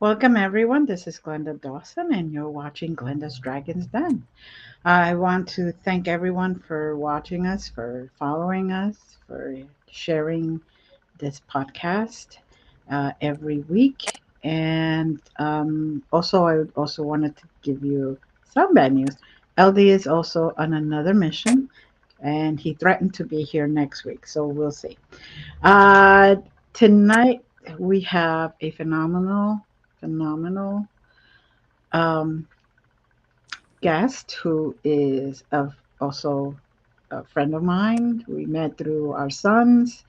Welcome, everyone. This is Glenda Dawson, and you're watching Glenda's Dragons Den. I want to thank everyone for watching us, for following us, for sharing this podcast every week. And also, I also wanted to give you some bad news. LD is also on another mission, and he threatened to be here next week, so we'll see. Uh, Tonight, we have a phenomenal um, guest who is also a friend of mine. We met through our sons,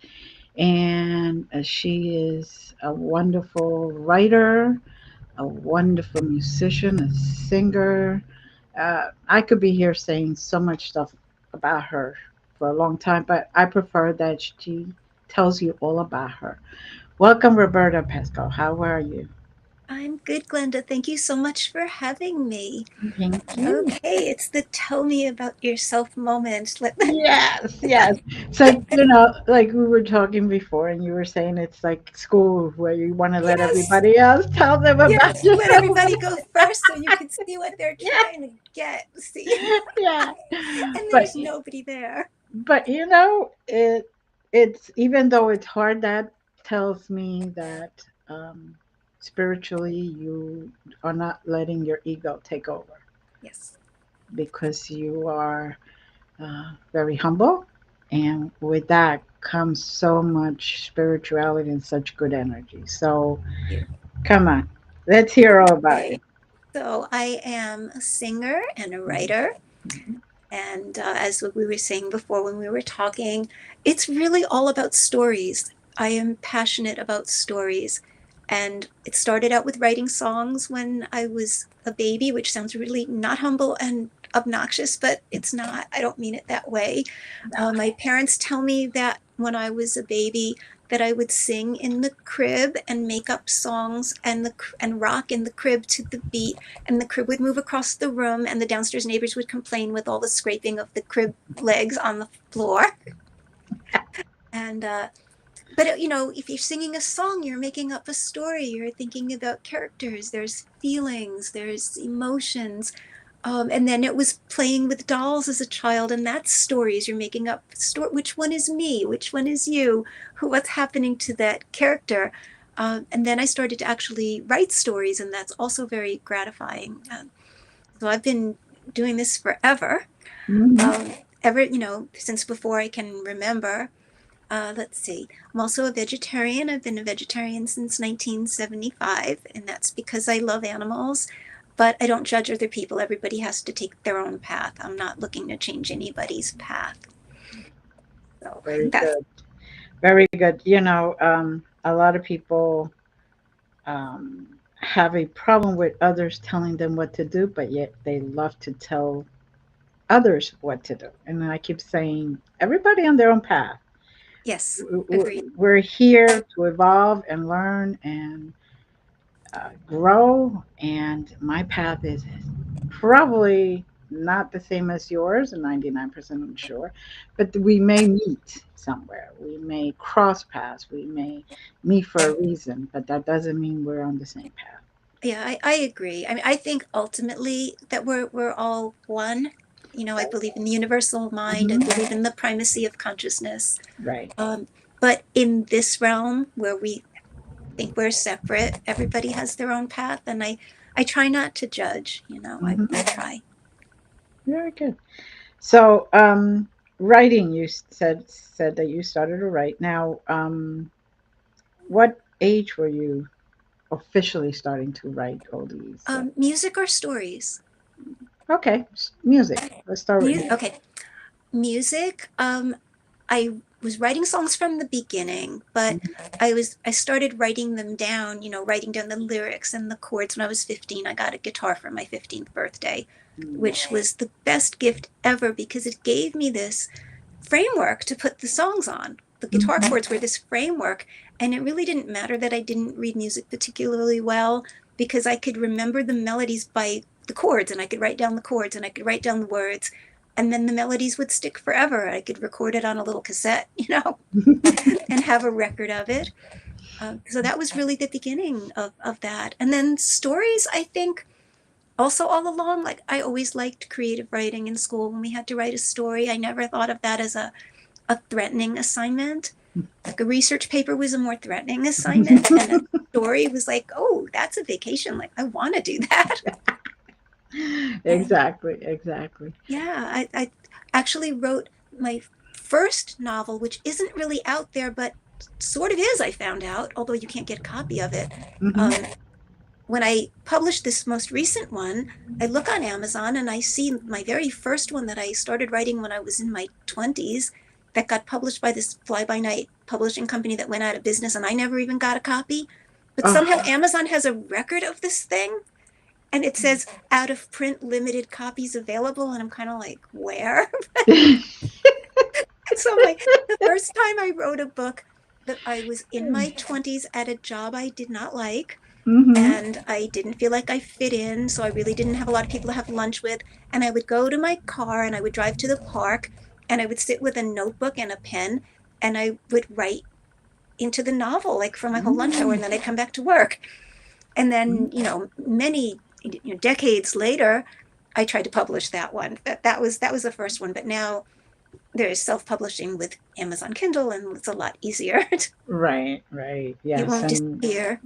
and she is a wonderful writer, a wonderful musician, a singer. I could be here saying so much stuff about her for a long time, but I prefer that she tells you all about her. Welcome, Roberta Pascow. How are you? I'm good, Glenda. Thank you so much for having me. Thank you. Okay, it's the tell me about yourself moment. Yes, yes. So, like we were talking before, and you were saying it's like school where you want to let Yes, everybody else tell them about yes. Let yourself. everybody go first so you can see what they're Yeah, trying to get. See, yeah. and But there's nobody there. it's even though it's hard, that tells me that um, spiritually you are not letting your ego take over Yes. because you are very humble, and with that comes so much spirituality and such good energy. So, You. come on, let's hear all about Okay. you. So I am a singer and a Mhm. writer. And as we were saying before when we were talking, it's really all about stories. I am passionate about stories. And it started out with writing songs when I was a baby, which sounds really not humble and obnoxious, but it's not. I don't mean it that way. My parents tell me that when I was a baby, that I would sing in the crib and make up songs and rock in the crib to the beat, and the crib would move across the room, and the downstairs neighbors would complain with all the scraping of the crib legs on the floor. And but if you're singing a song, you're making up a story. You're thinking about characters. There's feelings. There's emotions. And then it was playing with dolls as a child, and that's stories. You're making up which one is me, which one is you, what's happening to that character. And then I started to actually write stories, and that's also very gratifying. So I've been doing this forever, Mhm. um, ever since before I can remember. Let's see. I'm also a vegetarian. I've been a vegetarian since 1975, and that's because I love animals, but I don't judge other people. Everybody has to take their own path. I'm not looking to change anybody's path. So Very that's, good. Very good. A lot of people have a problem with others telling them what to do, but yet they love to tell others what to do. And I keep saying, everybody on their own path. yes, agreed. We're here to evolve and learn and grow. And my path is probably not the same as yours, 99% I'm sure, but we may meet somewhere. We may cross paths. We may meet for a reason, but that doesn't mean we're on the same path. Yeah, I agree. I mean, I think ultimately that we're all one. I believe in the universal mind. I Mhm. believe in the primacy of consciousness. Right. Um, but in this realm where we think we're separate, everybody has their own path, and I try not to judge. I Hmm. try. Very good. So, writing, you said that you started to write. Now, what age were you officially starting to write all these? Music or stories? Okay, music. Let's start with music. Okay, music. I was writing songs from the beginning, but I started writing them down. Writing down the lyrics and the chords when I was 15. I got a guitar for my 15th birthday, Mm. which was the best gift ever because it gave me this framework to put the songs on. The guitar Mhm. chords were this framework, and it really didn't matter that I didn't read music particularly well because I could remember the melodies by the chords, and I could write down the chords, and I could write down the words, and then the melodies would stick forever. I could record it on a little cassette, and have a record of it. So that was really the beginning of that. And then stories, I think, also all along, like I always liked creative writing in school. When we had to write a story, I never thought of that as a threatening assignment. Like a research paper was a more threatening assignment, and a story was like, oh, that's a vacation. Like, I want to do that. And Exactly, exactly. yeah, I actually wrote my first novel, which isn't really out there, but sort of is, I found out, although you can't get a copy of it. Hmm. Um, when I published this most recent one, I look on Amazon and I see my very first one that I started writing when I was in my 20s that got published by this fly by night publishing company that went out of business, and I never even got a copy. But somehow Oh. Amazon has a record of this thing, and it says out of print, limited copies available. And I'm kind of like, where? So the first time I wrote a book that I was in my 20s at a job I did not like, Hmm. and I didn't feel like I fit in, so I really didn't have a lot of people to have lunch with. And I would go to my car and I would drive to the park and I would sit with a notebook and a pen and I would write into the novel like for my whole lunch hour, and then I'd come back to work. And then, many decades later, I tried to publish that one. That was the first one, but now there's self-publishing with Amazon Kindle and it's a lot easier. Right, right. It Yes, won't and disappear.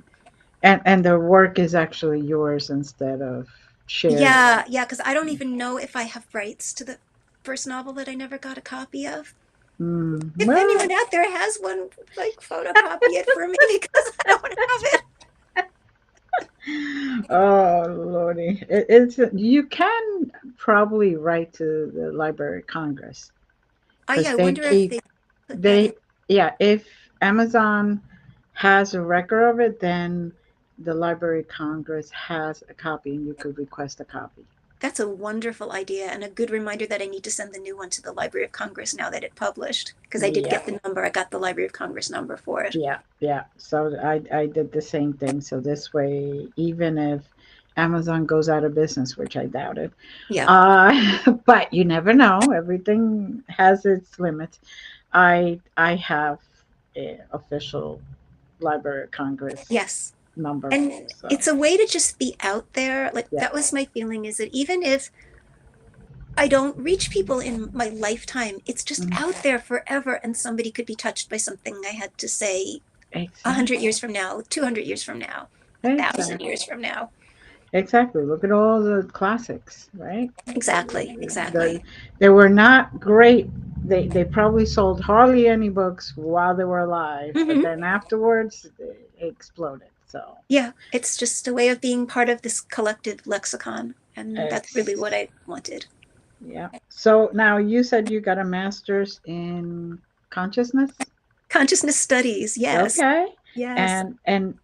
the work is actually yours instead of shared. Yeah, yeah, because I don't even know if I have rights to the first novel that I never got a copy of. Mm. If Well, anyone out there has one, like photocopy it for me because I don't have it. oh lordy, it's you can probably write to the Library of Congress Oh yeah, because I they wonder if keep they put that in. they yeah. If Amazon has a record of it, then the Library of Congress has a copy, and you could request a copy. That's a wonderful idea and a good reminder that I need to send the new one to the Library of Congress now that it published. Because I did Yeah. get the number. I got the Library of Congress number for it. Yeah, yeah. So I did the same thing. So this way, even if Amazon goes out of business, which I doubt it, Yeah. but you never know. Everything has its limits. I have a official Library of Congress Yes. number. And So it's a way to just be out there. Like yeah. that was my feeling, is that even if I don't reach people in my lifetime, it's just Mhm. out there forever, and somebody could be touched by something I had to say 100 years Exactly. from now, 200 years from now, 1,000 years Exactly. from now. Exactly. Look at all the classics, right? Exactly, The, exactly. they were not great. They probably sold hardly any books while they were alive, but Hmm. then afterwards it exploded. So Yeah, it's just a way of being part of this collective lexicon, and that's really it's what I wanted. yeah. So now you said you got a master's in consciousness. Consciousness studies, yes, Okay. yes. And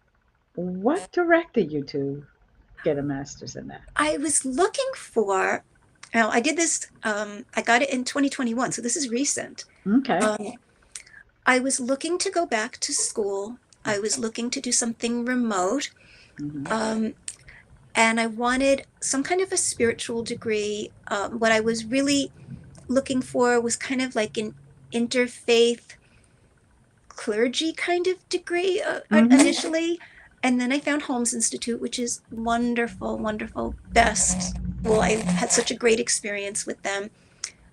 what directed you to get a master's in that? I was looking for, now I did this, I got it in 2021, so this is recent. Okay. Um, I was looking to go back to school. I was looking to do something remote. Hmm. Um, and I wanted some kind of a spiritual degree. What I was really looking for was kind of like an interfaith clergy kind of degree Hmm. initially. And then I found Holmes Institute, which is wonderful, wonderful, best school. I had such a great experience with them.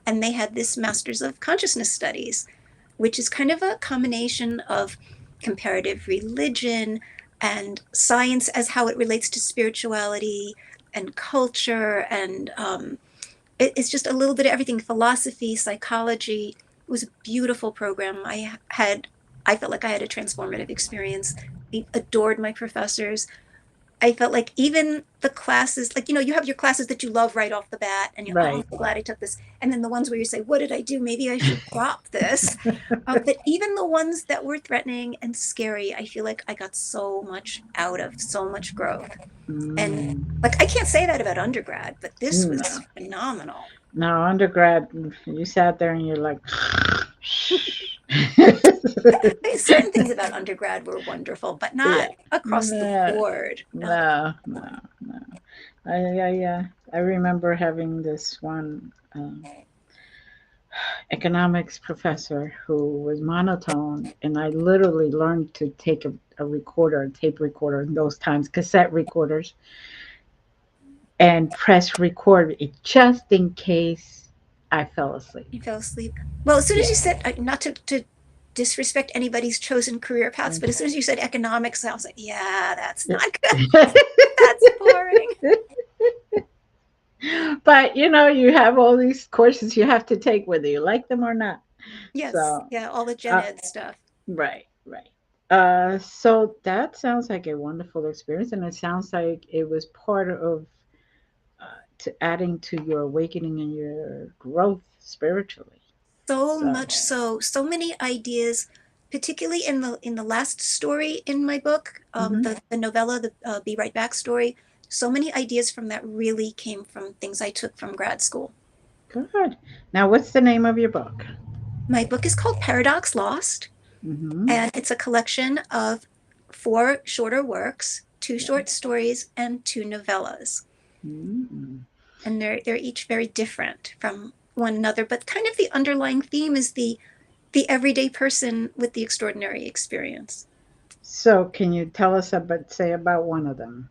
And they had this Masters of Consciousness Studies, which is kind of a combination of comparative religion and science as how it relates to spirituality and culture. And it's just a little bit of everything, philosophy, psychology. It was a beautiful program. I felt like I had a transformative experience. I adored my professors. I felt like even the classes, like, you have your classes that you love right off the bat, and you're, oh, I'm Right. so glad I took this. And then the ones where you say, what did I do? Maybe I should drop this. But even the ones that were threatening and scary, I feel like I got so much out of, so much growth. And Mm. like, I can't say that about undergrad, but this No. was phenomenal. No, undergrad, you sat there and you're like, Certain things about undergrad were wonderful, but yeah, not across the no, board. no, no, no. I remember having this one. economics professor who was monotone, and I literally learned to take a recorder, a tape recorder in those times, cassette recorders, and press record it just in case I fell asleep. You fell asleep. Well, as soon as Yeah. you said, not to disrespect anybody's chosen career paths, but as soon as you said economics, I was like, yeah, that's not good. That's boring. But you have all these courses you have to take whether you like them or not. Yes, So, yeah, all the gen uh, ed stuff. right, right. So that sounds like a wonderful experience, and it sounds like it was part of to adding to your awakening and your growth spiritually. So So, much so, so many ideas, particularly in the last story in my book, hmm, the novella, the Be Right Back story. So many ideas from that really came from things I took from grad school. good. Now, what's the name of your book? My book is called Paradox Lost, Mm-hmm. and it's a collection of four shorter works, two Yeah. short stories, and two novellas. Mm-hmm. And they're each very different from one another, but kind of the underlying theme is the everyday person with the extraordinary experience. So, can you tell us about, say, about one of them?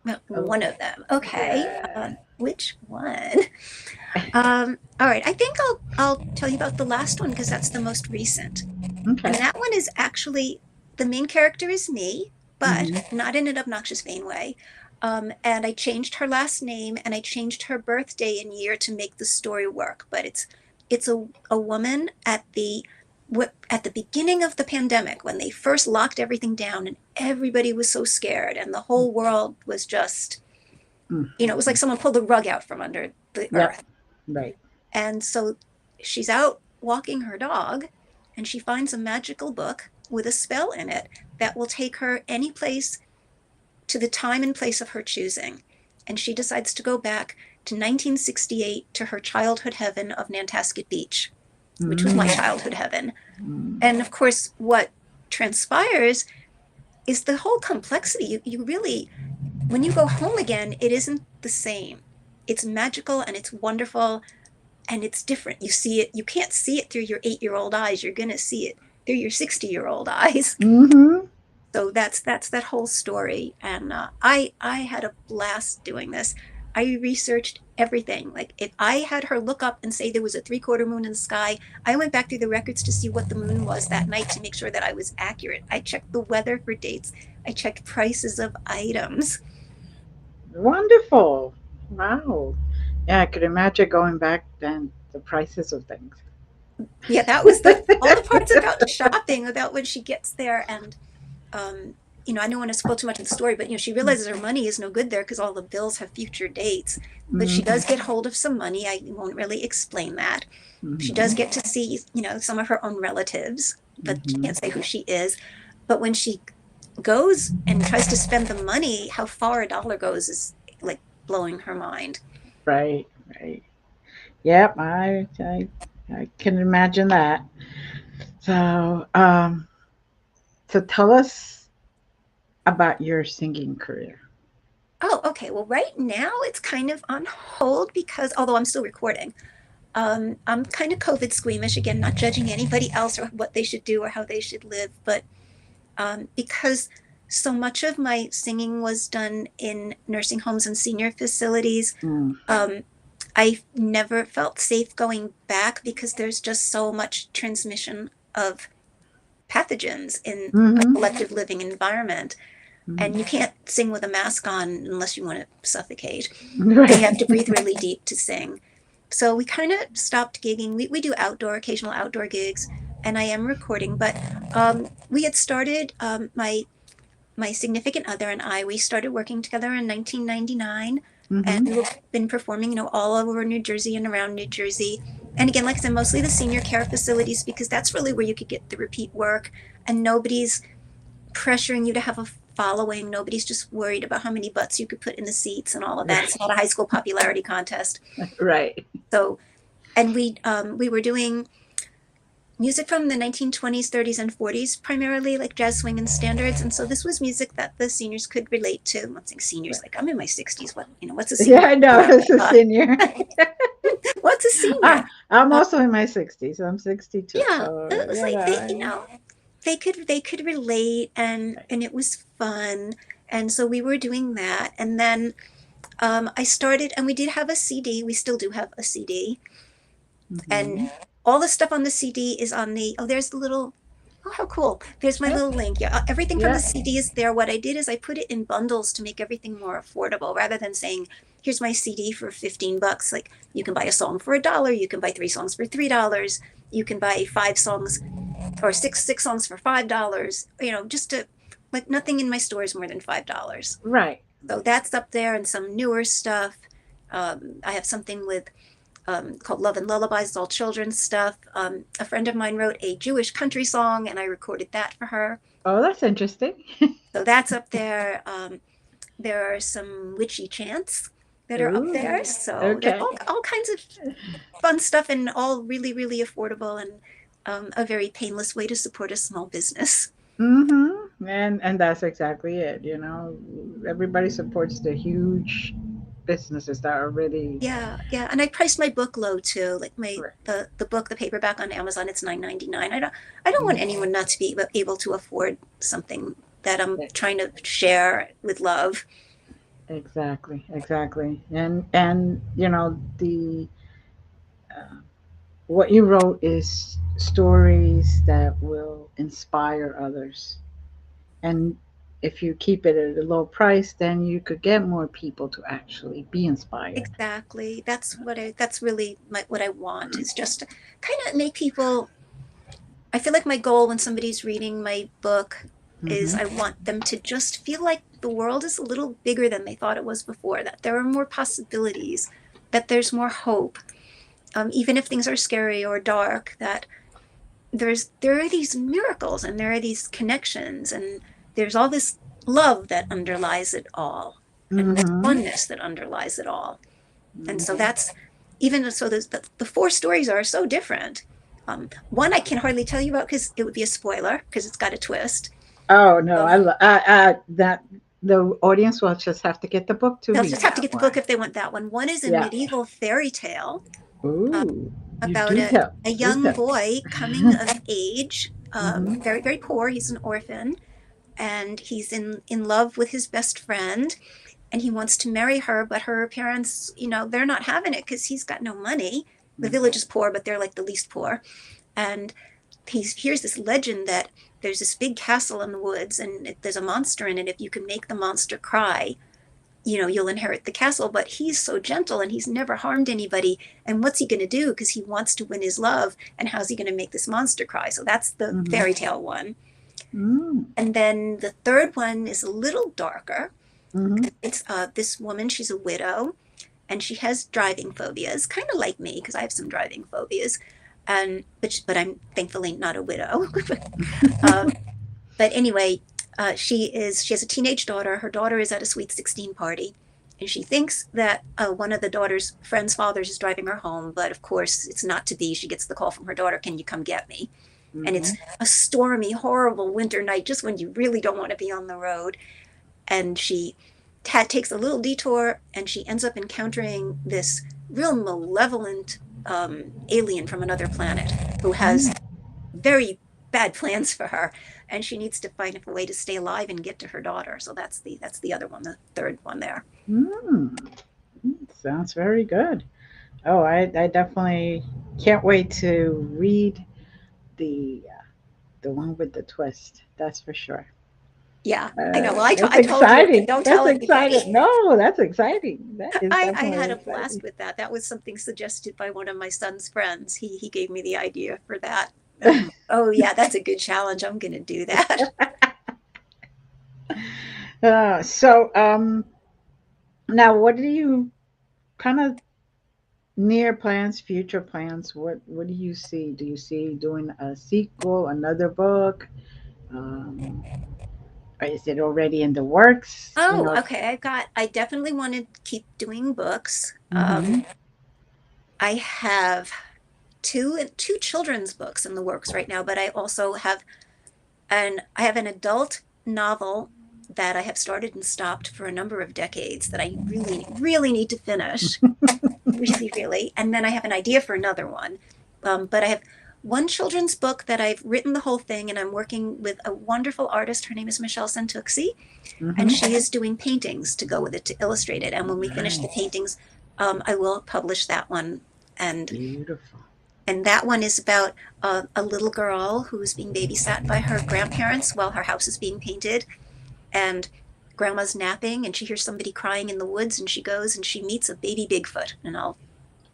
Well, Oh, one of them. Okay. yeah. Which one? All right. I think I'll tell you about the last one because that's the most recent. And Okay. that one is actually the main character is me, but Mm-hmm. not in an obnoxious vain way. And I changed her last name and I changed her birthday and year to make the story work. But it's a woman at the beginning of the pandemic when they first locked everything down and everybody was so scared and the whole world was just, it was Mm-hmm. like someone pulled the rug out from under the Yep. earth. Right. And so she's out walking her dog and she finds a magical book with a spell in it that will take her any place to the time and place of her choosing. And she decides to go back to 1968 to her childhood heaven of Nantasket Beach, which was my Mm-hmm. childhood heaven. And of course, what transpires is the whole complexity. You really, when you go home again, it isn't the same. It's magical and it's wonderful and it's different. You see it, you can't see it through your 8-year-old eyes. You're going to see it through your 60-year-old eyes. Mm-hmm. So that's that whole story. And I had a blast doing this. I researched everything. Like if I had her look up and say there was a 3/4 moon in the sky, I went back through the records to see what the moon was that night to make sure that I was accurate. I checked the weather for dates. I checked prices of items. Wonderful. Wow. Yeah, I could imagine going back then, the prices of things. Yeah, that was the all the parts about shopping, about when she gets there and um, I don't want to spoil too much of the story, but she realizes her money is no good there because all the bills have future dates. But she Mm-hmm. does get hold of some money. I won't really explain that. She does Mm-hmm. get to see, some of her own relatives, but she Mm-hmm. can't say who she is. But when she goes and tries to spend the money, how far a dollar goes is like blowing her mind. Right, right. Yep, I can imagine that. So, so tell us about your singing career. Oh, okay. Well, right now it's kind of on hold because although I'm still recording, I'm kind of COVID squeamish. Again, not judging anybody else or what they should do or how they should live, but because so much of my singing was done in nursing homes and senior facilities, Mm. um, I never felt safe going back because there's just so much transmission of pathogens in a Mm-hmm. collective living environment. And Mm-hmm. you can't sing with a mask on unless you want to suffocate. And you Right. have to breathe really deep to sing. So we kind of stopped gigging. We do occasional outdoor gigs, and I am recording. But we had started my significant other and I. We started working together in 1999, and Mm-hmm. we've been performing, all over New Jersey and around New Jersey. And again, like I said, mostly the senior care facilities because that's really where you could get the repeat work, and nobody's pressuring you to have a following. Nobody's just worried about how many butts you could put in the seats and all of that. It's not a high school popularity contest. Right. So, and we were doing music from the 1920s, 30s, and 40s, primarily like jazz, swing, and standards. And so this was music that the seniors could relate to. I'm not saying seniors, Right. like I'm in my 60s. What, what's a Yeah, senior? I know. It's a senior. What's a senior? I'm also in my 60s. I'm 62. Yeah, So, it was like they could relate, and it was fun. And so we were doing that. And then I started, and we did have a CD. We still do have a CD, hmm and all the stuff on the CD is on the. Oh, there's the little. Oh, how cool! There's my Yep. little link. Yeah, everything from the Yeah. CD is there. What I did is I put it in bundles to make everything more affordable, rather than saying, "Here's my CD for $15." Like you can buy a song for $1. You can buy 3 songs for $3. You can buy 5 songs or six songs for $5. Just to like nothing in my store is more than $5. Right. So that's up there, and some newer stuff. I have something with called Love and Lullabies, it's all children's stuff. A friend of mine wrote a Jewish country song, and I recorded that for her. Oh, that's interesting. So that's up there. There are some witchy chants that are up there. Ooh. So there's Okay. all kinds of fun stuff, and all really, really affordable, and a very painless way to support a small business. And that's exactly it. Everybody supports the huge businesses that are really Yeah, yeah, and I priced my book low too. Like my correct. the book, the paperback on Amazon, it's 9.99. I don't want anyone not to be able to afford something that I'm trying to share with love. Exactly, exactly. And the what you wrote is stories that will inspire others. And if you keep it at a low price, then you could get more people to actually be inspired. Exactly. That's really what I want, is just to kind of make people. I feel like my goal when somebody's reading my book is hmm I want them to just feel like the world is a little bigger than they thought it was before, that there are more possibilities, that there's more hope, even if things are scary or dark, that there are these miracles, and there are these connections, and there's all this love that underlies it all, and this hmm oneness that underlies it all. And so that's, even so the four stories are so different. One I can hardly tell you about because it would be a spoiler, because it's got a twist. Oh no, Um, I that the audience will just have to get the book to they'll read just have to that get the book one. if they want that one. One is a Yeah. medieval fairy tale, uh, Ooh, you about do tell. a Do young tell. boy coming of age, hmm very, very poor. He's an orphan, and he's in love with his best friend, and he wants to marry her, but her parents, they're not having it because he's got no money. The village is poor, but they're like the least poor. And he hears this legend that there's this big castle in the woods, and there's a monster in it. If you can make the monster cry, you'll inherit the castle. But he's so gentle, and he's never harmed anybody. And what's he going to do? Because he wants to win his love. And how's he going to make this monster cry? So that's the hmm fairy tale one. mm And then the third one is a little darker. hmm It's this woman, she's a widow, and she has driving phobias, kind of like me, because I have some driving phobias. And but I'm thankfully not a widow. uh, but anyway, she has a teenage daughter. Her daughter is at a sweet 16 party, and she thinks that one of the daughter's friend's fathers is driving her home. But of course, it's not to be. She gets the call from her daughter, "Can you come get me?" And it's hmm a stormy, horrible winter night, just when you really don't want to be on the road. And she takes a little detour, and she ends up encountering this real malevolent alien from another planet who has very bad plans for her, and she needs to find a way to stay alive and get to her daughter. So that's the other one, the third one there. mm Sounds very good. Oh, I definitely can't wait to read the one with the twist. That's for sure. Yeah, I know. Well, I, That's I told you, exciting. don't tell That's anybody. exciting. No, that's exciting. That is I definitely had a exciting. blast with that. That was something suggested by one of my son's friends. He gave me the idea for that. And I'm like, oh yeah, that's a good challenge. I'm going to do that. So, now what do you kind of near plans, future plans? What do you see? Do you see doing a sequel, another book? Um, or is it already in the works? Oh, okay. I definitely want to keep doing books. hmm I have. two children's books in the works right now, but I also have an adult novel that I have started and stopped for a number of decades that I really, really need to finish. Really, really. And then I have an idea for another one. But I have one children's book that I've written the whole thing, and I'm working with a wonderful artist. Her name is Michelle Santuxi, and Mm-hmm. she is doing paintings to go with it to illustrate it. And when we finish the Nice. paintings, I will publish that one. And Beautiful. that one is about a little girl who's being babysat by her grandparents while her house is being painted, and grandma's napping, and she hears somebody crying in the woods, and she goes and she meets a baby Bigfoot, and all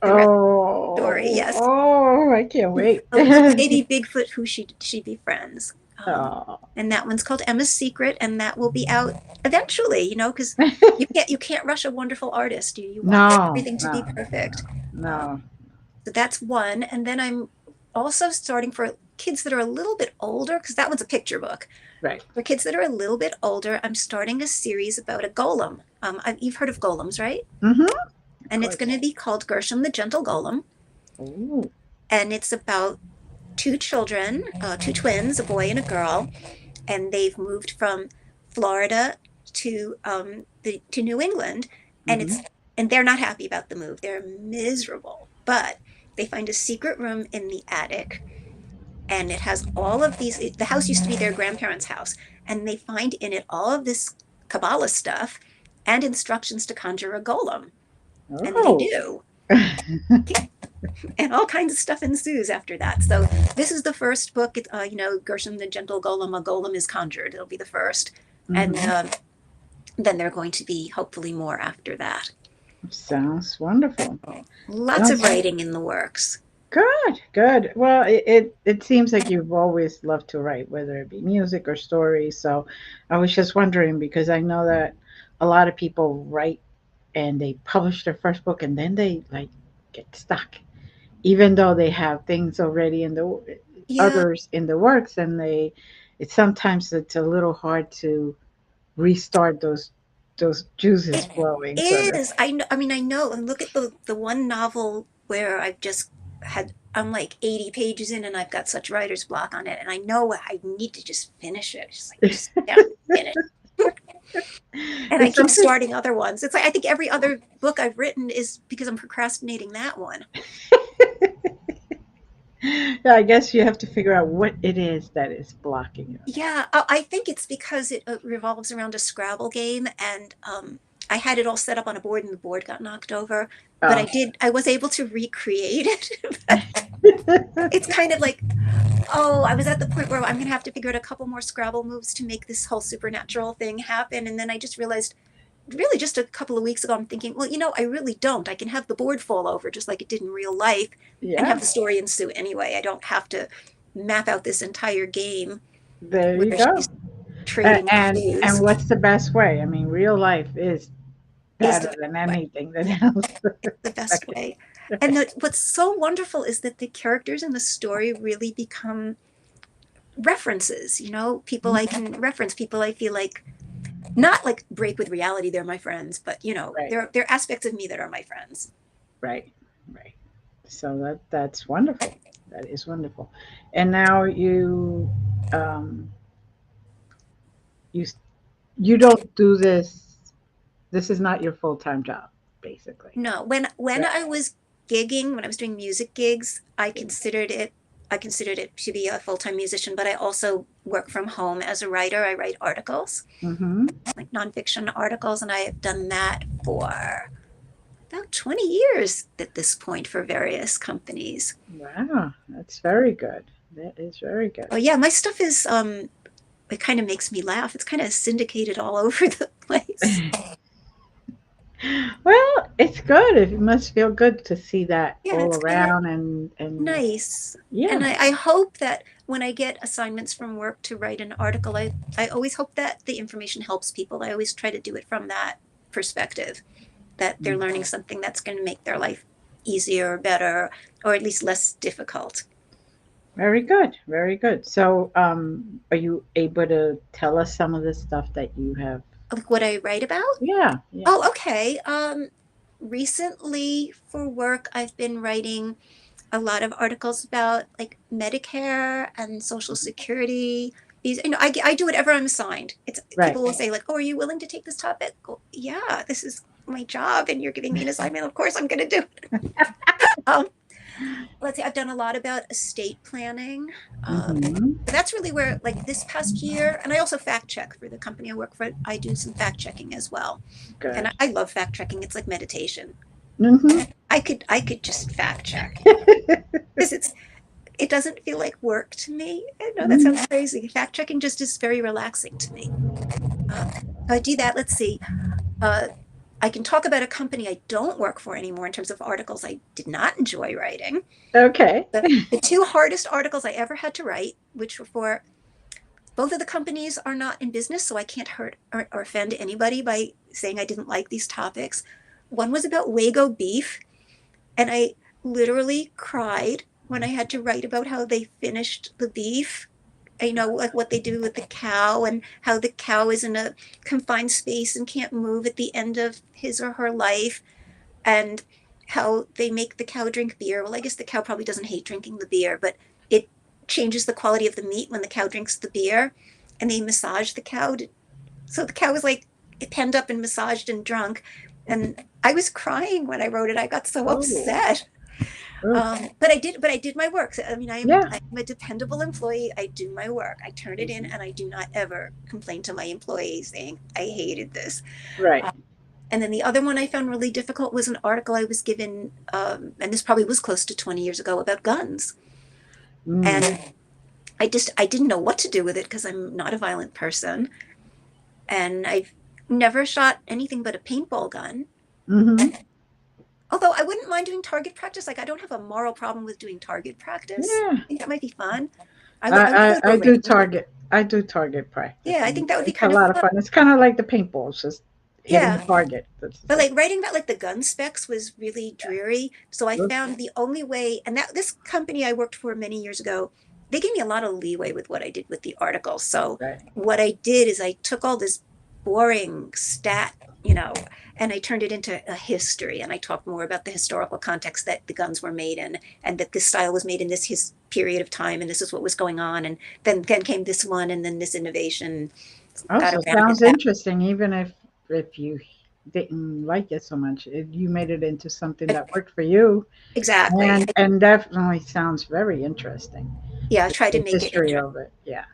the rest of the story. Oh, Yes, oh, I can't wait. a baby Bigfoot who she befriends. Oh. And that one's called Emma's Secret, and that will be out eventually. Because you can't rush a wonderful artist. You want No, everything to be no, perfect. Um, no. so that's one, and then I'm also starting for kids that are a little bit older, because that one's a picture book. Right. For kids that are a little bit older, I'm starting a series about a golem. You've heard of golems, right? Mm-hmm. Of And it's course. going to be called Gershom the Gentle Golem. Oh. And it's about two children, two twins, a boy and a girl, and they've moved from Florida to New England, and Mm-hmm. they're not happy about the move. They're miserable, but they find a secret room in the attic, and it has all of these. The house used to be their grandparents' house, and they find in it all of this Kabbalah stuff and instructions to conjure a golem, and they Oh. do. And all kinds of stuff ensues after that. So this is the first book. Gershom the Gentle Golem. A golem is conjured. It'll be the first, and Mm-hmm. then there are going to be hopefully more after that. Sounds wonderful. Lots of Sounds writing in the works. good, good. Well, it seems like you've always loved to write, whether it be music or stories. So I was just wondering because I know that a lot of people write and they publish their first book and then they like get stuck, even though they have things already in the Yeah, others in the works, and it's a little hard to restart those juices it flowing. Sort of. is. I know. I mean, I know. And look at the one novel where I've just had. I'm like 80 pages in, and I've got such writer's block on it, and I know I need to just finish it. Just sit down and finish. And I It's keep something. starting other ones. It's like I think every other book I've written is because I'm procrastinating that one. Yeah, I guess you have to figure out what it is that is blocking you. Yeah, I think it's because it revolves around a Scrabble game, and I had it all set up on a board, and the board got knocked over. But Oh. I was able to recreate it. But it's kind of like, oh, I was at the point where I'm going to have to figure out a couple more Scrabble moves to make this whole supernatural thing happen. And then I just realized, really, just a couple of weeks ago, I'm thinking, well, I really don't. I can have the board fall over just like it did in real life and have Yeah, the story ensue anyway. I don't have to map out this entire game there you where go. she's trading And clues. what's the best way? I mean, real life is Is the better best than way. anything that else. It's the best Right. way. And what's so wonderful is that the characters in the story really become references, people I Mhm. can reference, people I feel like not like break with reality, they're my friends, but Right, there are aspects of me that are my friends. right, right. So that's wonderful. That is wonderful. And now um you you don't do this. This is not your full time job, basically. No, when Right. I was gigging, when I was doing music gigs, I considered it to be a full-time musician, but I also work from home as a writer. I write articles, Mm-hmm. like nonfiction articles, and I have done that for about 20 years at this point for various companies. Wow, that's very good. That is very good. Oh yeah, my stuff is it kind of makes me laugh. It's kind of syndicated all over the place. Well, it's good. It must feel good to see that Yeah, all it's kind of around and nice. yeah. And I hope that when I get assignments from work to write an article, I always hope that the information helps people. I always try to do it from that perspective, that they're learning something that's going to make their life easier or better, or at least less difficult. Very good. Very good. So, are you able to tell us some of the stuff that you have? Like what I write about? Yeah, yeah. Oh, okay. Recently for work, I've been writing. a lot of articles about like Medicare and Social Security. These, I do whatever I'm assigned. It's Right. people will say like, "Oh, are you willing to take this topic?" Go, yeah, this is my job, and you're giving me an assignment. Of course, I'm going to do it. Um, let's see, I've done a lot about estate planning. Mm-hmm. But that's really where, like this past year, and I also fact check for the company I work for. I do some fact checking as well, and Good. I love fact checking. It's like meditation. Mm-hmm. I could just fact check because it doesn't feel like work to me. I know that Mm-hmm. sounds crazy. Fact checking just is very relaxing to me. So I do that. Let's see. Uh, I can talk about a company I don't work for anymore in terms of articles I did not enjoy writing. Okay. The two hardest articles I ever had to write, which were for both of the companies are not in business, so I can't hurt or offend anybody by saying I didn't like these topics. One was about Wago beef, and I literally cried when I had to write about how they finished the beef. Like what they do with the cow and how the cow is in a confined space and can't move at the end of his or her life, and how they make the cow drink beer. Well, I guess the cow probably doesn't hate drinking the beer, but it changes the quality of the meat when the cow drinks the beer, and they massage the cow so the cow was like penned up and massaged and drunk. And I was crying when I wrote it. I got so Oh. upset. Oh. But I did my work. So, I mean, Yeah. I'm a dependable employee. I do my work. I turn it in, Mhm. and I do not ever complain to my employees saying I hated this. Right. Uh, and then the other one I found really difficult was an article I was given, and this probably was close to 20 years ago, about guns. Mm. And I didn't know what to do with it because I'm not a violent person, and I've never shot anything but a paintball gun. Mm-hmm. Although I wouldn't mind doing target practice. Like I don't have a moral problem with doing target practice. Yeah. I think that might be fun. I would go to I a do range. target. I do target practice, Yeah, I and think that would be it's a kind of lot of fun. fun. It's kind of like the paintball, it's just hitting the Yeah. target. That's But it. like writing about like the gun specs was really dreary. So I Oof. found the only way, and that this company I worked for many years ago, they gave me a lot of leeway with what I did with the article. So Right. what I did is I took all this boring stat, you know, and I turned it into a history. And I talked more about the historical context that the guns were made in, and that this style was made in this his period of time, and this is what was going on. And then came this one, and then this innovation got Also, around it sounds that interesting. Even if you didn't like it so much, you made it into something that worked for you, exactly. and definitely sounds very interesting. Yeah, I tried to The make it history interesting. of it. Yeah.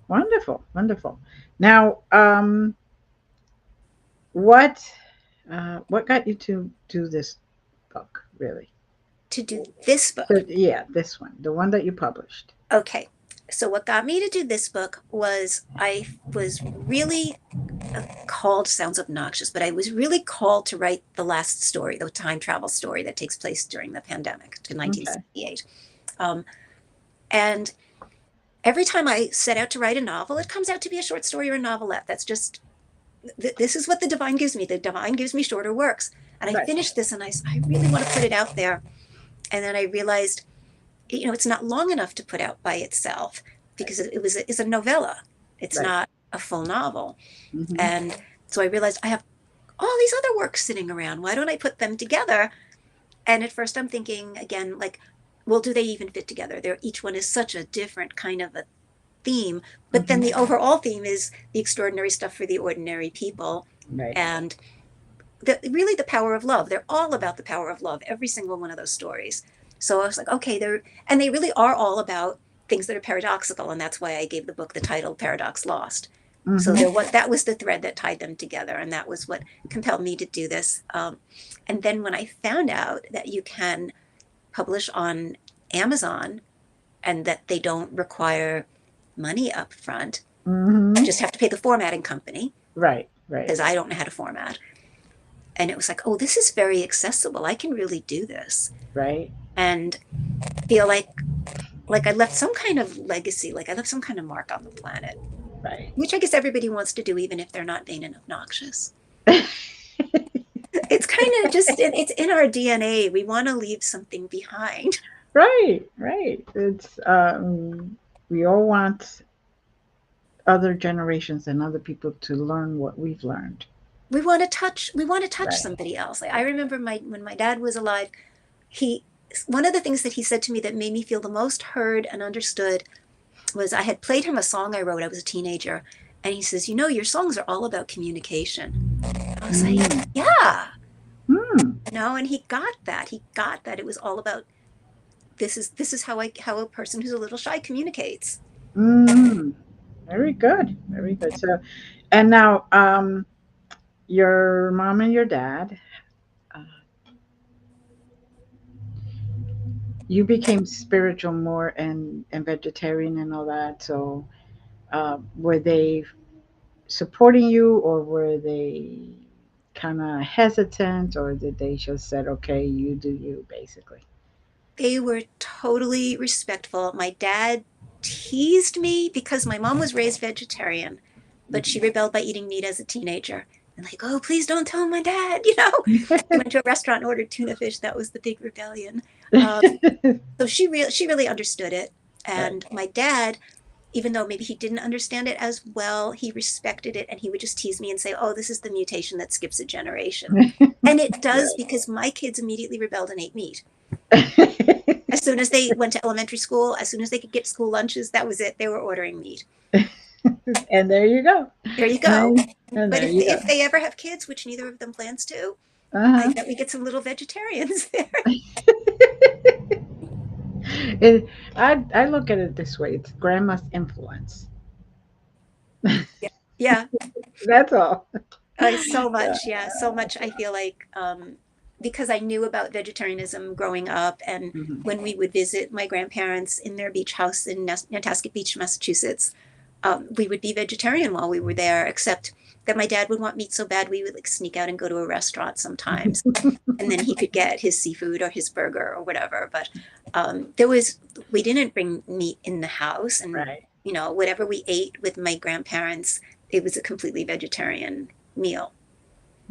Wonderful. Wonderful. Now, what what got you to do this book, really? To do this book. So, yeah, this one, the one that you published. Okay. So what got me to do this book was I was really called, sounds obnoxious, but I was really called to write the last story, the time travel story that takes place during the pandemic to Okay. 1968. Um, and every time I set out to write a novel, it comes out to be a short story or a novelette. That's just, this is what the divine gives me. The divine gives me shorter works. And I Right. finished this, and I really want to put it out there. And then I realized, it's not long enough to put out by itself Right. because it's a novella. It's Right. not a full novel. Mm-hmm. And so I realized I have all these other works sitting around. Why don't I put them together? And at first I'm thinking again, like, well, do they even fit together? Each one is such a different kind of a theme. But then Mm-hmm. the overall theme is the extraordinary stuff for the ordinary people. Right. And really the power of love. They're all about the power of love, every single one of those stories. So I was like, okay, they really are all about things that are paradoxical, and that's why I gave the book the title Paradox Lost. So Mm-hmm. that was the thread that tied them together, and that was what compelled me to do this. And then when I found out that you can publish on Amazon and that they don't require money up front, Mm-hmm. just have to pay the formatting company Right. Right. because I don't know how to format. And it was like, oh, this is very accessible. I can really do this Right. and feel like I left some kind of legacy, like I left some kind of mark on the planet, Right. which I guess everybody wants to do, even if they're not vain and obnoxious. It's kind of just it's in our DNA. We want to leave something behind. Right. Right. It's we all want other generations and other people to learn what we've learned. We want to touch Right. somebody else. Like I remember my when my dad was alive, he one of the things that he said to me that made me feel the most heard and understood was I had played him a song I wrote. I was a teenager. And he says, you know, your songs are all about communication. I was like, Mm. yeah, Mm. and he got that. He got that it was all about this is how a person who's a little shy communicates. Mm. Very good. Very good. So, and now, your mom and your dad, uh, you became spiritual more and vegetarian and all that. So, were they supporting you, or were they kind of hesitant, or did they just said, "Okay, you do you," basically? They were totally respectful. My dad teased me because my mom was raised vegetarian, but she rebelled by eating meat as a teenager. And like, oh, please don't tell my dad. She went to a restaurant and ordered tuna fish. That was the big rebellion. Um, so she really understood it. Right. And my dad, even though maybe he didn't understand it as well, he respected it and he would just tease me and say, oh, this is the mutation that skips a generation. And it does because my kids immediately rebelled and ate meat. As soon as they went to elementary school, as soon as they could get school lunches, that was it. They were ordering meat. And there you go. There you And go. But there you go. if they ever have kids, which neither of them plans to, I Uh-huh. bet we get some little vegetarians there. It, I look at it this way: it's grandma's influence. Yeah. Yeah. That's all. So Yeah. much. Yeah. So much. I feel like because I knew about vegetarianism growing up, and Mhm. when we would visit my grandparents in their beach house in Nantasket Beach, Massachusetts, we would be vegetarian while we were there, except that my dad would want meat so bad we would like sneak out and go to a restaurant sometimes. And then he could get his seafood or his burger or whatever. But we didn't bring meat in the house. And, Right. whatever we ate with my grandparents, it was a completely vegetarian meal.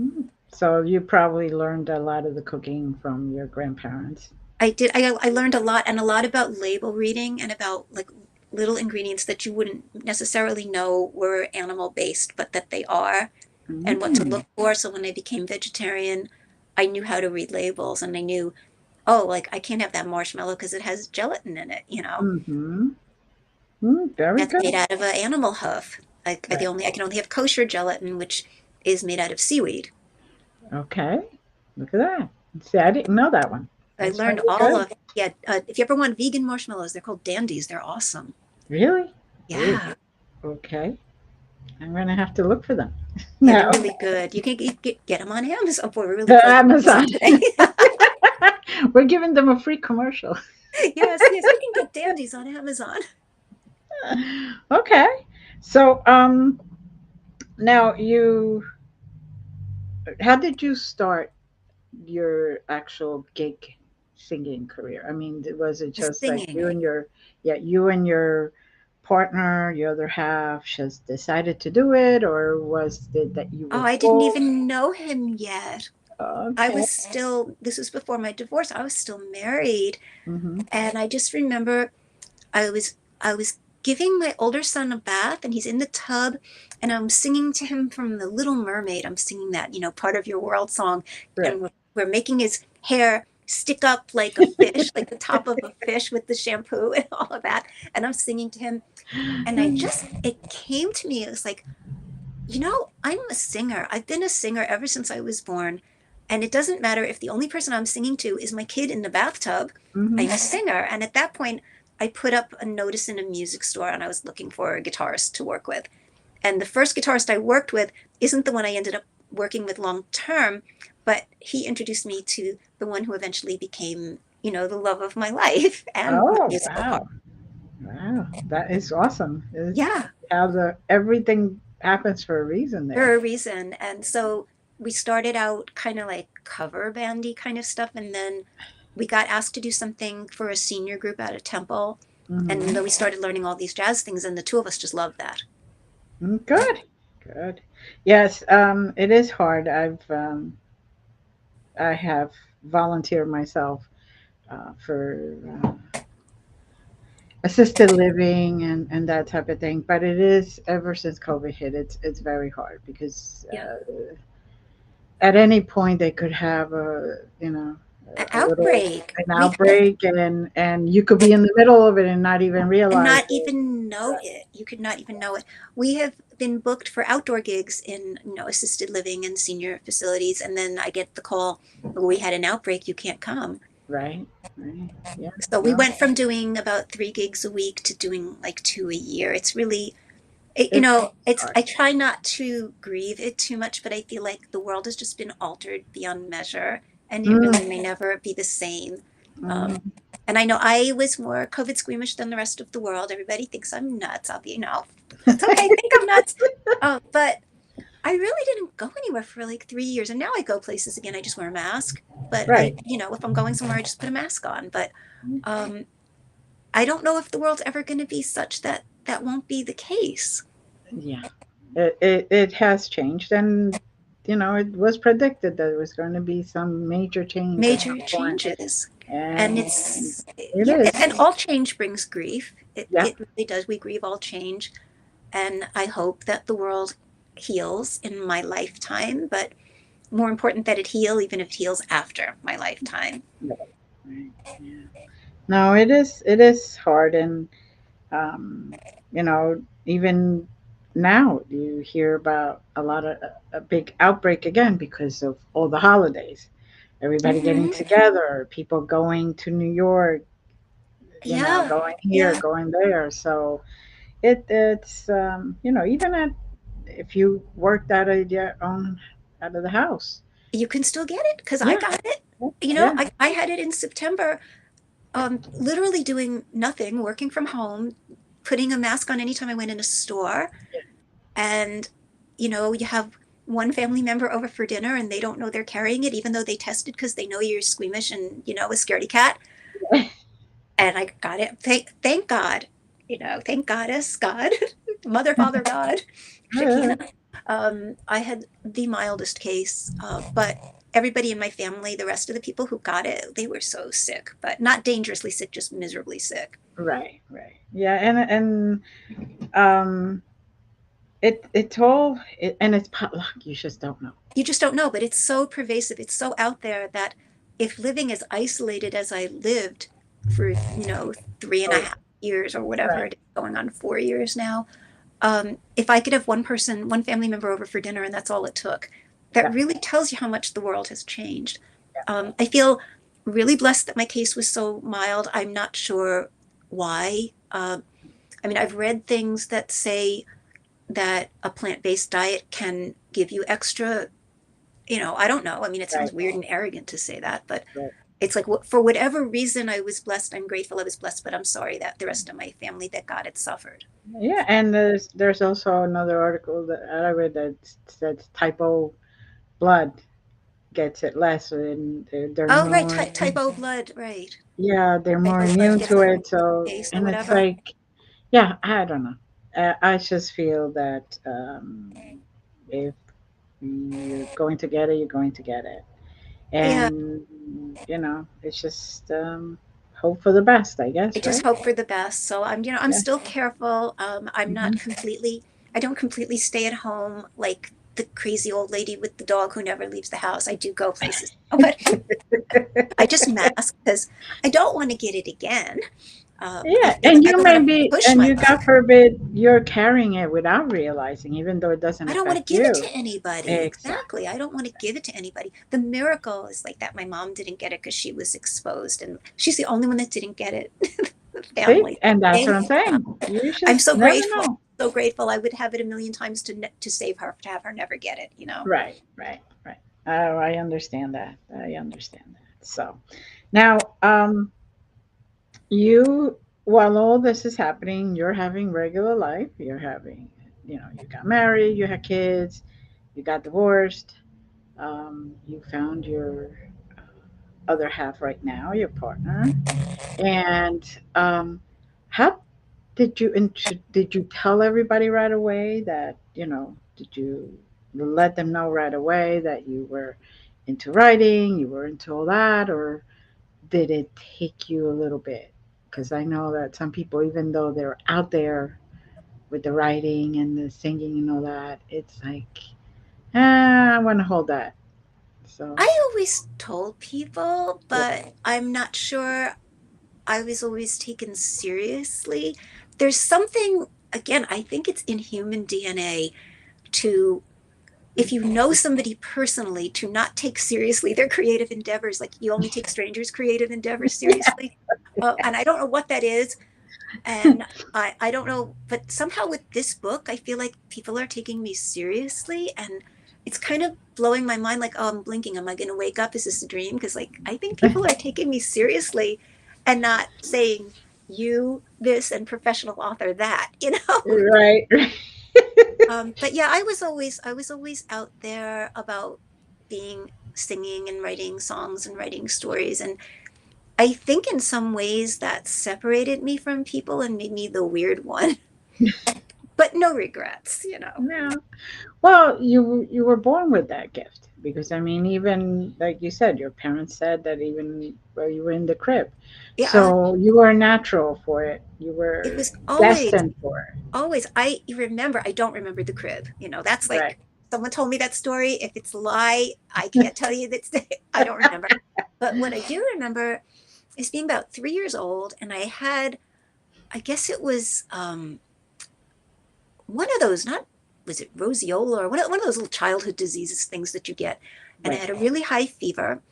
Mm. So you probably learned a lot of the cooking from your grandparents. I did. I learned a lot and a lot about label reading and about like little ingredients that you wouldn't necessarily know were animal based, but that they are, and what to Mm. look for. So when I became vegetarian, I knew how to read labels and I knew, oh, like I can't have that marshmallow because it has gelatin in it. Mm-hmm. Mm, very That's good. made out of an animal hoof. Right. I can only have kosher gelatin, which is made out of seaweed. Okay. Look at that. See, I didn't know that one. I That's learned very all good. of yeah. If you ever want vegan marshmallows, they're called dandies. They're awesome. Really? Ooh, Yeah, okay. I'm gonna have to look for them. yeah, Now, they're really good. You can get them on Amazon. Boy, we're really plugging Amazon Amazon. today. We're giving them a free commercial. Yes, yes, you can get dandies on Amazon. Okay. So, now how did you start your actual gig singing career? I mean, was it just like Singing. you and your partner, your other half, just decided to do it, or was it that you Oh, were I didn't both? even know him yet. I Okay. was still. This was before my divorce. I was still married, Mm-hmm. and I just remember I was giving my older son a bath and he's in the tub and I'm singing to him from The Little Mermaid. I'm singing that, part of your world song. Right. And we're making his hair stick up like a fish, like the top of a fish with the shampoo and all of that. And I'm singing to him. And it came to me. It was like, I'm a singer. I've been a singer ever since I was born. And it doesn't matter if the only person I'm singing to is my kid in the bathtub. Mm-hmm. I'm a singer. And at that point, I put up a notice in a music store and I was looking for a guitarist to work with. And the first guitarist I worked with isn't the one I ended up working with long term, but he introduced me to the one who eventually became, the love of my life and my Oh, musical wow. partner. Wow. That is awesome. It's Yeah, how the everything happens for a reason there. for a reason. And so we started out kind of like cover bandy kind of stuff, and then we got asked to do something for a senior group at a temple, and Mm-hmm. then we started learning all these jazz things, and the two of us just loved that. Good. Good. Yes, it is hard. I have volunteered myself for assisted living and that type of thing. But it is ever since COVID hit, it's very hard because Yeah. at any point they could have a An a little outbreak. an We've had outbreak, and you could be in the middle of it and not even and realize not it. even know it. You could not even know it. We have been booked for outdoor gigs in, assisted living and senior facilities, and then I get the call, "Oh, we had an outbreak. You can't come." Right, right, yeah, So we no, went from doing about 3 gigs a week to doing like two a year. It's really, it's it's. hard. I try not to grieve it too much, but I feel like the world has just been altered beyond measure, and it Mm, really may never be the same. Um, mhm. and I know I was more COVID squeamish than the rest of the world. Everybody thinks I'm nuts. I'll be, it's okay. Think I'm nuts. But I really didn't go anywhere for like 3 years, and now I go places again. I just wear a mask. But Right, if I'm going somewhere, I just put a mask on. But um, I don't know if the world's ever going to be such that that won't be the case. yeah. It has changed, and it was predicted that there was going to be some major change at Major some point, changes. And and it's, it yeah, is. and all change brings grief. It, Yeah, it really does. We grieve all change. And I hope that the world heals in my lifetime, but more important that it heal, even if it heals after my lifetime. right, right, yeah. No, it is hard, and um, you know, even now you hear about a lot of a big outbreak again because of all the holidays. Everybody getting Hmm. together, people going to New York, Yeah, going here, yeah. going there. So it's even if you worked your own out of the house. You can still get it because I Yeah, got it. yeah, I had it in September, literally doing nothing, working from home, putting a mask on anytime I went in a store. And, you have one family member over for dinner and they don't know they're carrying it, even though they tested because they know you're squeamish and, a scaredy cat. yeah. And I got it. Thank God, thank Goddess, God, Mother, Father, God, Shekinah. I had the mildest case, but everybody in my family, the rest of the people who got it, they were so sick, but not dangerously sick, just miserably sick. Right, right. Yeah, and um and it's potluck. You just don't know. You just don't know, but it's so pervasive. It's so out there that if living as isolated as I lived for, three and a Oh, half years or whatever right. it is, going on 4 years now, if I could have one person, one family member over for dinner and that's all it took, that Yeah, really tells you how much the world has changed. yeah. I feel really blessed that my case was so mild. I'm not sure why. I mean, I've read things that say that a plant based diet can give you extra, I don't know. I mean, it Right, sounds weird and arrogant to say that, but right. it's like for whatever reason I was blessed. I'm grateful I was blessed, but I'm sorry that the rest of my family that got it suffered. Yeah, and there's also another article that I read that says typo blood gets it less, and they're Oh, right, more. type O blood, right. Yeah, they're Type more O blood immune gets to it it. So, taste or and it's whatever. like, yeah, I don't know. I just feel that if you're going to get it, you're going to get it, Yeah, and it's just hope for the best, I I guess, just right? hope for the best. So I'm Yeah. still careful. I'm not Hmm. completely. I don't completely stay at home like the crazy old lady with the dog who never leaves the house. I do go places, but I just mask because I don't want to get it again. I Yeah, feel and like I you don't may want to be, push and you, myself. God forbid, you're carrying it without realizing, even though it doesn't I don't want to affect give it you. to anybody. Exactly. Exactly. I don't want to give it to anybody. The miracle is like that my mom didn't get it because she was exposed, and she's the only one that didn't get it. The See, family. and that's what Thank I'm God. saying. You I'm just so never grateful. know. So grateful. I would have it a million times to save her, to have her never get it. Right, right, right. Oh, I understand that. I understand that. So now, you, while all this is happening, you're having regular life. You're having, you got married, you had kids, you got divorced, you found your other half right now, your partner, and how did you tell everybody right away that did you let them know right away that you were into writing, you were into all that, or did it take you a little bit? Because I know that some people, even though they're out there with the writing and the singing and all that, it's like, I want to hold that. So, I always told people, yeah. but I'm not sure I was always taken seriously. There's something, again, I think it's in human DNA to, if you know somebody personally, to not take seriously their creative endeavors. Like you only take strangers' creative endeavors seriously. And I don't know what that is. And I don't know, but somehow with this book, I feel like people are taking me seriously. And it's kind of blowing my mind like, oh, I'm blinking. Am I going to wake up? Is this a dream? Because like, I think people are taking me seriously and not saying you this and professional author that, you know? Right. But yeah, I was always out there about being singing and writing songs and writing stories. And I think in some ways that separated me from people and made me the weird one. But no regrets, you know. Yeah. Well, you were born with that gift because I mean, even like you said, your parents said that even while you were in the crib, Yeah, so you were natural for it. You it were was always, destined for it. always. I don't remember the crib. You know, that's Right. like someone told me that story. If it's a lie, I can't tell you that I don't remember. But what I do remember is being about 3 years old, and I had, I guess it was one of those, not, was it roseola or one of those little childhood diseases things that you get. And I Right. had a really high fever.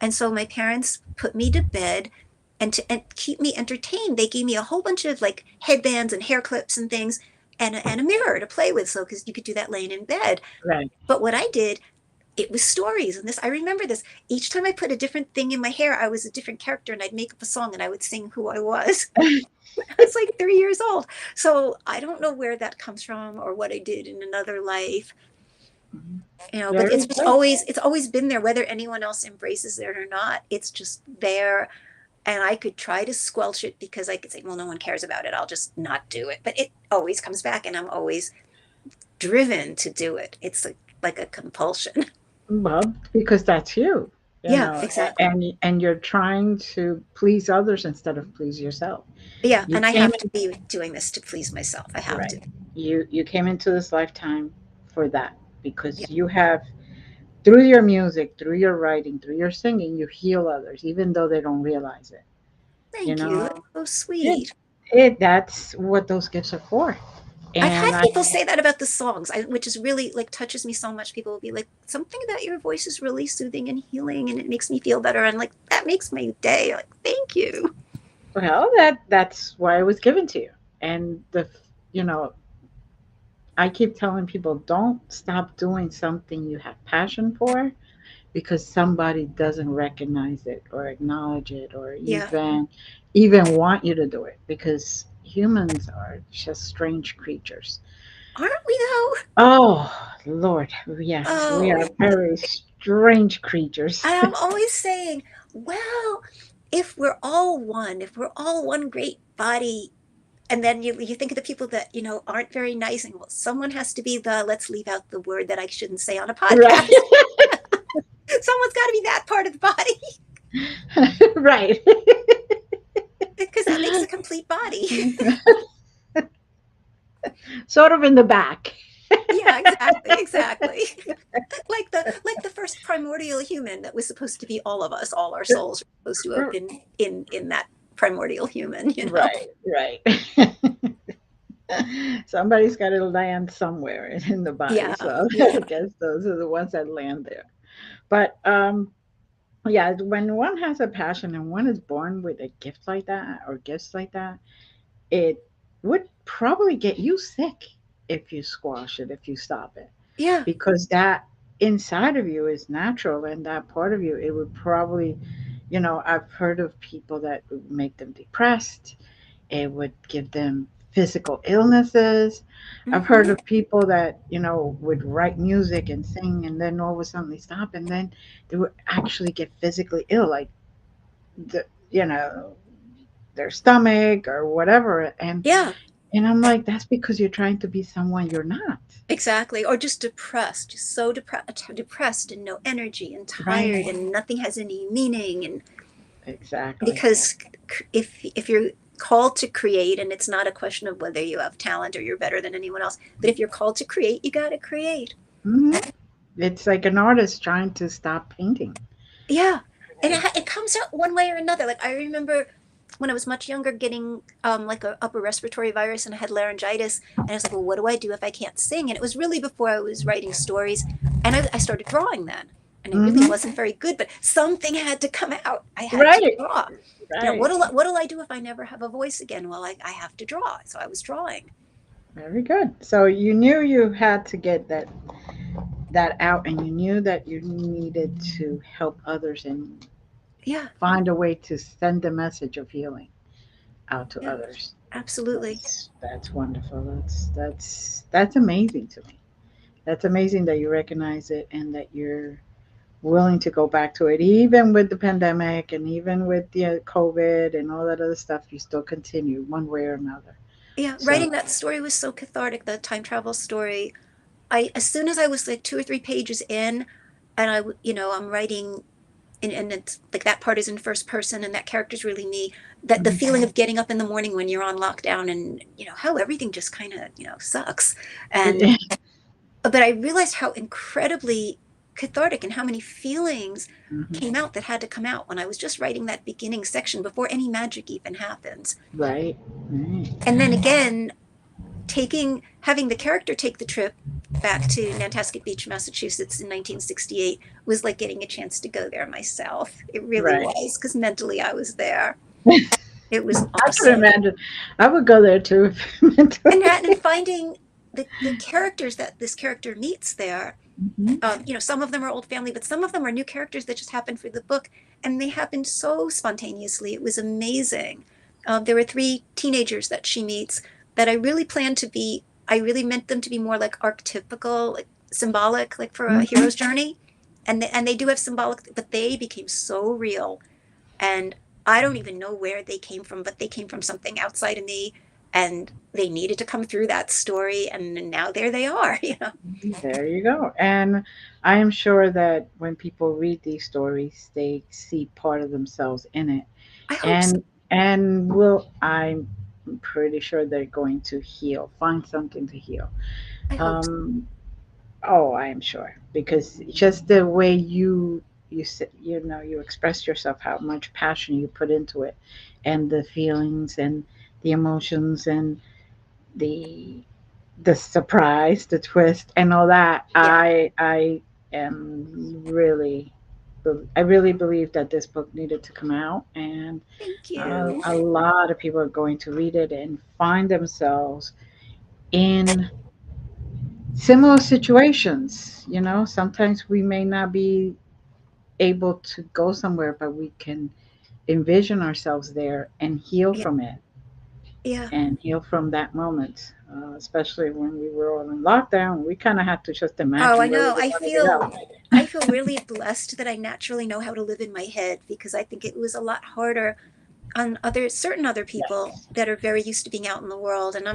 And so my parents put me to bed, and to keep me entertained, they gave me a whole bunch of like headbands and hair clips and things, and a mirror to play with. So, because you could do that laying in bed. Right. But what I did, it was stories. And this, I remember this. Each time I put a different thing in my hair, I was a different character, and I'd make up a song and I would sing who I was. I was like 3 years old. So I don't know where that comes from or what I did in another life, Mhm. you know, but Very it's just good. always been there, whether anyone else embraces it or not. It's just there. And I could try to squelch it because I could say, well, no one cares about it. I'll just not do it. But it always comes back, and I'm always driven to do it. It's like a compulsion. Well, because that's you, Yeah, exactly. and you're trying to please others instead of please yourself. Yeah. You And I came have to be doing this to please myself. I have to. right. You came into this lifetime for that Yeah. because you have through your music, through your writing, through your singing, you heal others, even though they don't realize it. You Thank you. know, That's so it, sweet. that's what those gifts are for. I've had And I, people say that about the songs, which is really like touches me so much. People will be like, something about your voice is really soothing and healing, and it makes me feel better. And like, that makes my day. Like, thank you. well, that's why it was given to you. And you know, I keep telling people don't stop doing something you have passion for because somebody doesn't recognize it or acknowledge it or Yeah. even want you to do it because humans are just strange creatures. Aren't we though? Oh, Lord, yes, we Oh, are very strange creatures. and I'm always saying, well, if we're all one great body, and then you think of the people that aren't very nice, and well, someone has to be the, let's leave out the word that I shouldn't say on a Right. podcast. Someone's got to be that part of the body Right. because that makes a complete body. Sort of in the back. Yeah, exactly, exactly. Like the first primordial human that was supposed to be all of us, all our souls are supposed to have been in that primordial human, you know. Right, right. Somebody's got to land somewhere in the body. Yeah, So I yeah, guess those are the ones that land there. But yeah, when one has a passion and one is born with a gift like that or gifts like that, it would probably get you sick if you squash it, if you stop it, yeah. because that inside of you is natural and that part of you, it would probably, I've heard of people that would make them depressed. It would give them physical illnesses. I've heard Hmm. of people that, would write music and sing and then all of a sudden they stop and then they would actually get physically ill, like the, you know, their stomach or whatever. Yeah, And I'm like, that's because you're trying to be someone you're not. exactly. Or just depressed, just so depressed and no energy and tired Right. and nothing has any meaning. And Exactly. because if you're called to create, and it's not a question of whether you have talent or you're better than anyone else, but if you're called to create, you got to create. Hmm. It's like an artist trying to stop painting. Yeah, and it comes out one way or another. Like I remember when I was much younger, getting like a upper respiratory virus, and I had laryngitis, and I was like, well, what do I do if I can't sing? And it was really before I was writing stories, and I started drawing then. And I really Hmm. wasn't very good, but something had to come out. I had to Right, draw. You know, right. what'll I do if I never have a voice again? Well, I have to draw. So I was drawing. Very good. So you knew you had to get that out, and you knew that you needed to help others and Yeah, find a way to send the message of healing out to yeah, others. absolutely. That's wonderful. That's amazing to me. That's amazing that you recognize it and that you're willing to go back to it, even with the pandemic and even with the COVID and all that other stuff. You still continue one way or another. Yeah, So writing that story was so cathartic, the time travel story. I as soon as I was like 2 or 3 pages in, and I'm writing, and it's like that part is in first person, and that character's really me. That the mhm. feeling of getting up in the morning when you're on lockdown, and how everything just kind of sucks, and but I realized how incredibly cathartic and how many feelings Mhm. came out that had to come out when I was just writing that beginning section before any magic even happens. Right, right. And then again, taking having the character take the trip back to Nantasket Beach, Massachusetts in 1968 was like getting a chance to go there myself. It really Right. was, because mentally I was there. It was I can awesome. imagine. I would go there too. And finding the characters that this character meets there. Mhm. Some of them are old family, but some of them are new characters that just happened for the book, and they happened so spontaneously. It was amazing. There were 3 teenagers that she meets that I really planned to be. I really meant them to be more like archetypical, like symbolic, like for a Mhm. hero's journey, and they do have symbolic, but they became so real, and I don't even know where they came from, but they came from something outside of me, and they needed to come through that story, and now there they are. There you go. And I am sure that when people read these stories, they see part of themselves in it. I hope so. And I'm pretty sure they're going to heal, find something to heal. I hope so. Um, oh, I am sure because just the way you express yourself, how much passion you put into it, and the feelings and the emotions and the the surprise, the twist, and all that. Yeah. I am really, I really believe that this book needed to come out, and Thank you. a lot of people are going to read it and find themselves in similar situations. Sometimes we may not be able to go somewhere, but we can envision ourselves there and heal Yeah. from it Yeah. and heal from that moment. Especially when we were all in lockdown, we kind of had to just Oh, I imagine where we know. wanted to go. I feel really blessed that I naturally know how to live in my head, because I think it was a lot harder on certain other people Yes. that are very used to being out in the world, and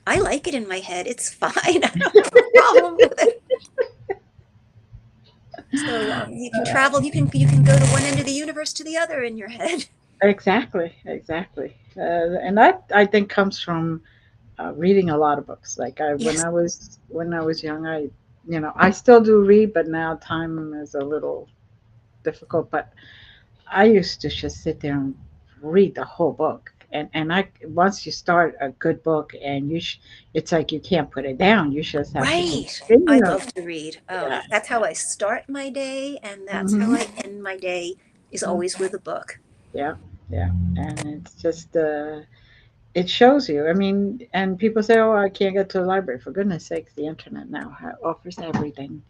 I like it in my head. It's fine. I don't have a problem with it. So you can travel. You can go to one end of the universe to the other in your head. Exactly, exactly. And that I think comes from reading a lot of books. Like Yes. when I was young, I still do read, but now time is a little difficult. But I used to just sit there and read the whole book. And I once you start a good book and it's like you can't put it down. You just have to Right. I continue. love to read. Oh, Yeah. that's how I start my day, and that's how Hmm. I end my day. Is always with a book. Yeah. Yeah. And it's just it shows you. I mean, and people say, "Oh, I can't get to the library." For goodness sakes, the internet now offers everything.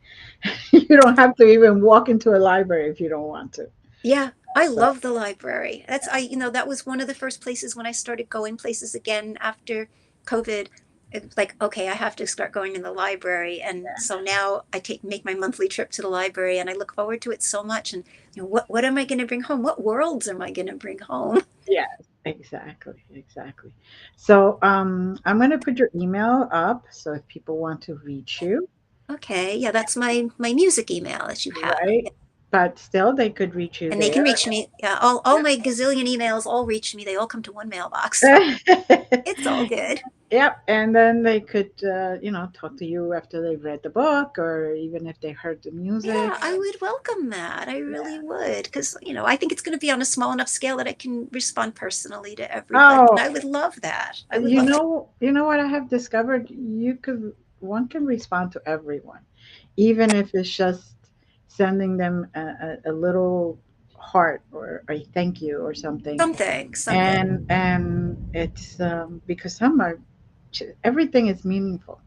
You don't have to even walk into a library if you don't want to. Yeah, I So, love the library. That was one of the first places when I started going places again after COVID. It was like, okay, I have to start going in the library. And so now I make my monthly trip to the library, and I look forward to it so much. And what am I going to bring home? What worlds am I going to bring home? yes, exactly, exactly. So, I'm going to put your email up. So if people want to reach you, Okay, yeah, that's my music email that you have. right? Yeah. but still they could reach you And they can there. reach me. Yeah, all my gazillion emails all reach me. They all come to one mailbox, so it's all good. Yep, and then they could, talk to you after they've read the book, or even if they heard the music. Yeah, I would welcome that. I really would, because I think it's going to be on a small enough scale that I can respond personally to everybody. And Oh, I would love that. I would you love to. know, you know what I have discovered? One can respond to everyone, even if it's just sending them a little heart or a thank you or something. Something. And it's because everything is meaningful.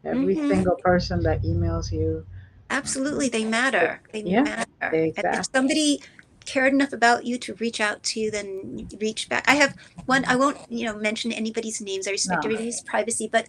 Every Hmm. single person that emails you, Absolutely, they it, matter. They yeah, matter. And if exactly. somebody cared enough about you to reach out to you, then reach back. I have one. I won't, mention anybody's names. I respect No. everybody's privacy, but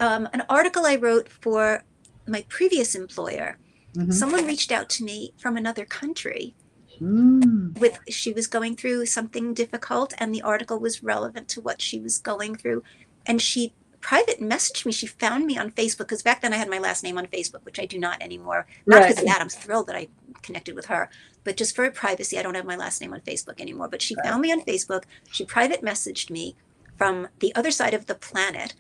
an article I wrote for my previous employer, Mm-hmm. someone reached out to me from another country Mm, with she was going through something difficult, and the article was relevant to what she was going through, and she private messaged me. She found me on Facebook, because back then I had my last name on Facebook, which I do not anymore. Not right, because of that, I'm thrilled that I connected with her, but just for privacy, I don't have my last name on Facebook anymore. But she right, found me on Facebook. She private messaged me from the other side of the planet,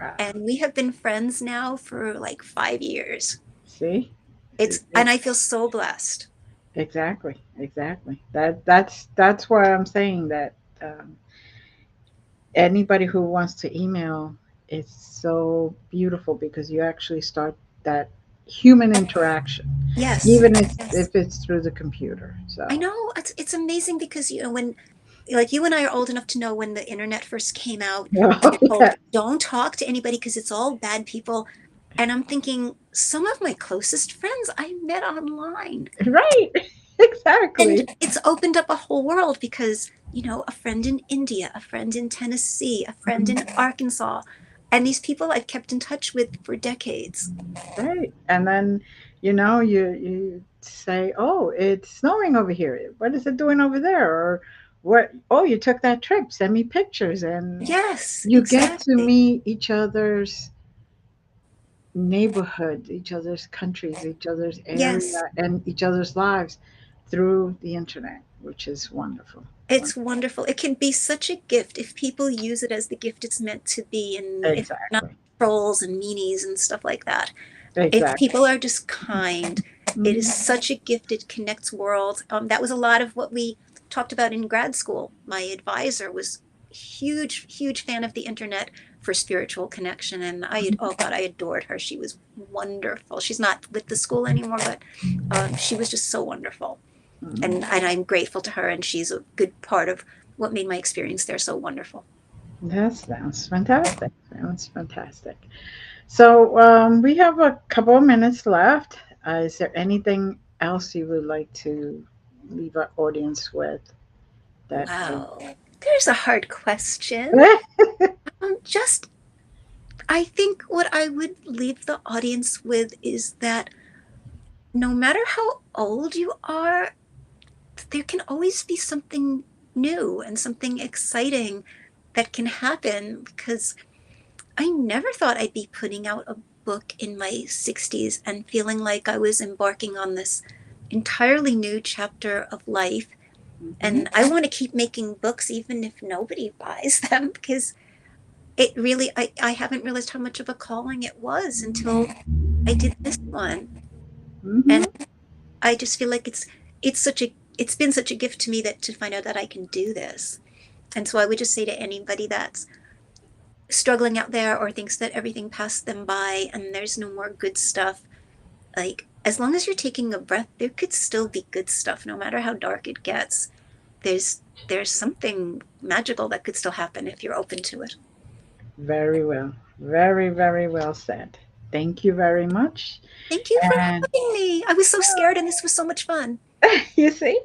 right. and we have been friends now for like 5 years. See, It's It- and I feel so blessed. exactly, exactly. That's why I'm saying that anybody who wants to email is so beautiful because you actually start that human interaction, Yes, even if yes. it's through the computer. So, I know it's amazing, because when, like, you and I are old enough to know when the internet first came out, and well, you're told yeah, don't talk to anybody because it's all bad people. And I'm thinking, some of my closest friends I met online, right, and exactly. it's opened up a whole world, because a friend in India, a friend in Tennessee, a friend Mhm. in Arkansas, and these people I've kept in touch with for decades. Right, and then you say, "Oh, it's snowing over here. What is it doing over there?" Or what? Oh, you took that trip. Send me pictures, and Yes, you get to exactly. meet each other's neighborhood, each other's countries, each other's Yes. area, and each other's lives through the internet, which is wonderful. It's wonderful. It can be such a gift if people use it as the gift it's meant to be, and if not Exactly. trolls and meanies and stuff like that. If Exactly. people are just kind, it is Mhm. such a gift. It connects worlds. That was a lot of what we talked about in grad school. My advisor was huge, huge fan of the internet for spiritual connection, and oh God, I adored her. She was wonderful. She's not with the school anymore, but she was just so wonderful, Mhm. and I'm grateful to her, and she's a good part of what made my experience there so wonderful. That sounds fantastic. Sounds fantastic. So we have a couple of minutes left. Is there anything else you would like to leave our audience with? That Wow, there's a hard question. Just I think what I would leave the audience with is that no matter how old you are, there can always be something new and something exciting that can happen, because I never thought I'd be putting out a book in my 60s and feeling like I was embarking on this entirely new chapter of life. Mhm. And I want to keep making books even if nobody buys them, because it really, I haven't realized how much of a calling it was until I did this one. Mhm. And I just feel like it's been such a gift to me, that to find out that I can do this. And so I would just say to anybody that's struggling out there, or thinks that everything passed them by and there's no more good stuff, like, as long as you're taking a breath, there could still be good stuff no matter how dark it gets. There's something magical that could still happen if you're open to it. Very well. Very, very well said. Thank you very much. Thank you for And having me. I was so scared, and this was so much fun. you see,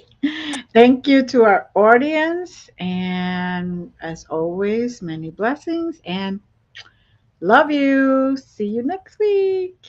thank you to our audience. And as always, many blessings and love you. See you next week.